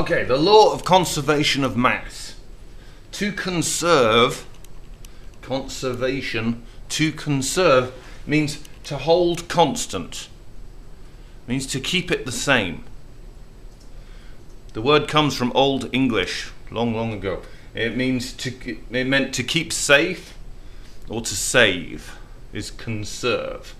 Okay, the law of conservation of mass. To conserve, conservation, to conserve means to hold constant. Means to keep it the same. The word comes from Old English, long ago. It meant to keep safe or to save, is conserve.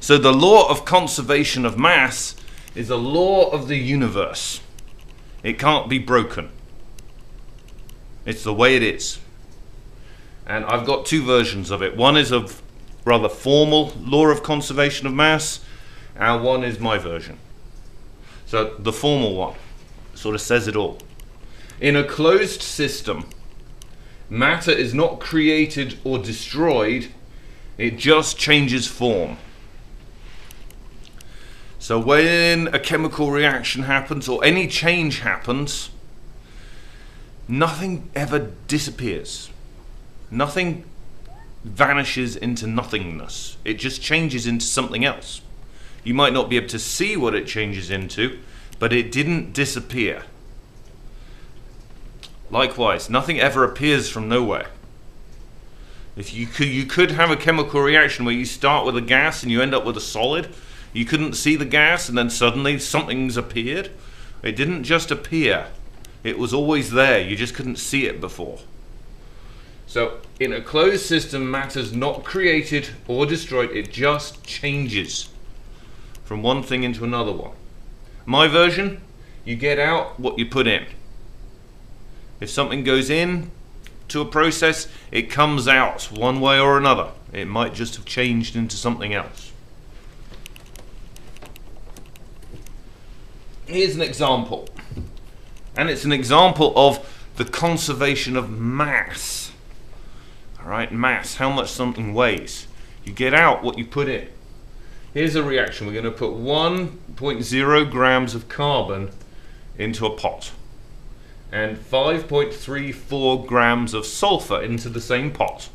So the law of conservation of mass is a law of the universe. It can't be broken. It's the way it is. And I've got two versions of it. One is a rather formal law of conservation of mass, and one is my version. So the formal one sort of says it all. In a closed system, matter is not created or destroyed, it just changes form. So when a chemical reaction happens or any change happens, nothing ever disappears. Nothing vanishes into nothingness. It just changes into something else. You might not be able to see what it changes into, but it didn't disappear. Likewise, nothing ever appears from nowhere. If you could have a chemical reaction where you start with a gas and you end up with a solid. You couldn't see the gas and then suddenly something's appeared. It didn't just appear. It was always there. You just couldn't see it before. So in a closed system, matter's not created or destroyed. It just changes from one thing into another one. My version, you get out what you put in. If something goes in to a process, it comes out one way or another. It might just have changed into something else. Here's an example. And it's an example of the conservation of mass. Alright, mass, how much something weighs. You get out what you put in. Here's a reaction. We're going to put 1.0 grams of carbon into a pot. And 5.34 grams of sulfur into the same pot.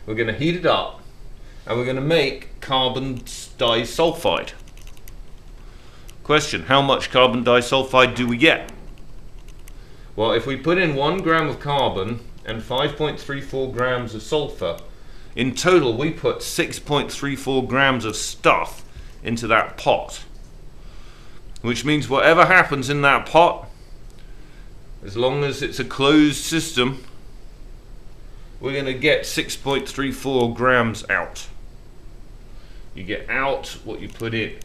We're going to heat it up. And we're going to make carbon disulfide. Question, how much carbon disulfide do we get? Well, if we put in 1 gram of carbon and 5.34 grams of sulfur, in total we put 6.34 grams of stuff into that pot. Which means whatever happens in that pot, as long as it's a closed system, we're going to get 6.34 grams out. You get out what you put in.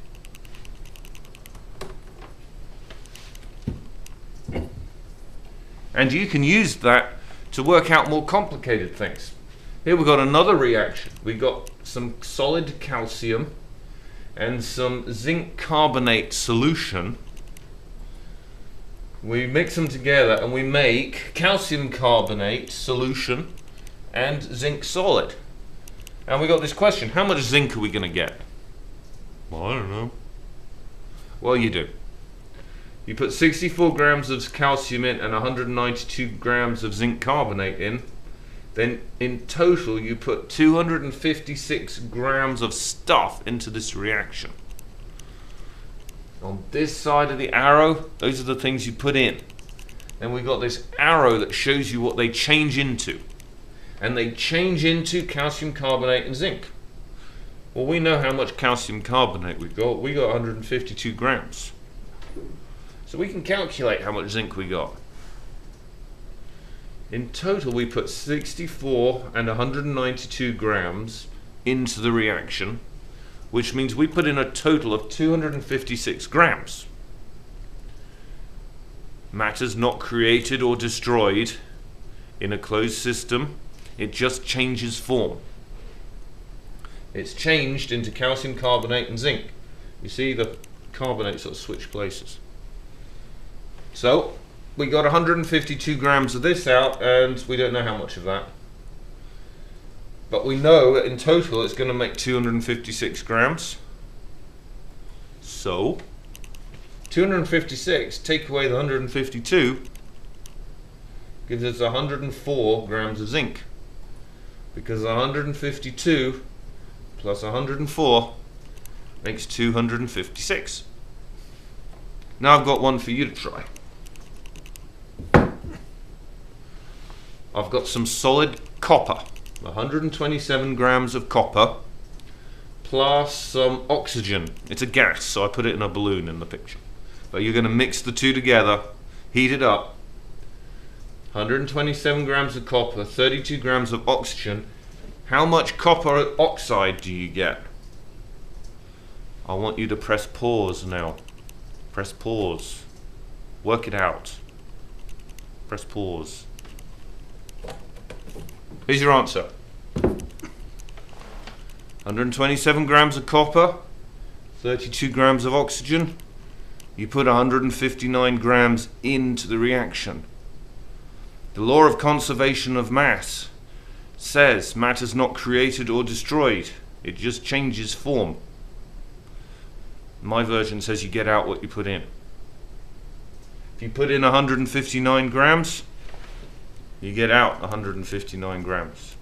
And you can use that to work out more complicated things. Here we've got another reaction. We've got some solid calcium and some zinc carbonate solution. We mix them together and we make calcium carbonate solution and zinc solid. And we got this question, how much zinc are we going to get? Well, I don't know. Well, you do. You put 64 grams of calcium in and 192 grams of zinc carbonate in, then in total you put 256 grams of stuff into this reaction. On this side of the arrow, those are the things you put in. Then we've got this arrow that shows you what they change into. And they change into calcium carbonate and zinc. Well, we know how much calcium carbonate we've got. We got 152 grams. So we can calculate how much zinc we got. In total, we put 64 and 192 grams into the reaction, which means we put in a total of 256 grams. Matter's not created or destroyed in a closed system. It just changes form. It's changed into calcium carbonate and zinc. You see the carbonate sort of switch places. So we got 152 grams of this out, and we don't know how much of that. But we know that in total it's going to make 256 grams. So 256, take away the 152, gives us 104 grams of zinc. Because 152 plus 104 makes 256. Now I've got one for you to try. I've got some solid copper, 127 grams of copper, plus some oxygen. It's a gas, so I put it in a balloon in the picture. But you're going to mix the two together, heat it up. 127 grams of copper, 32 grams of oxygen. How much copper oxide do you get? I want you to press pause now. Press pause. Work it out. Press pause. Here's your answer. 127 grams of copper, 32 grams of oxygen. You put 159 grams into the reaction. The law of conservation of mass says matter is not created or destroyed. It just changes form. My version says you get out what you put in. If you put in 159 grams, you get out 159 grams.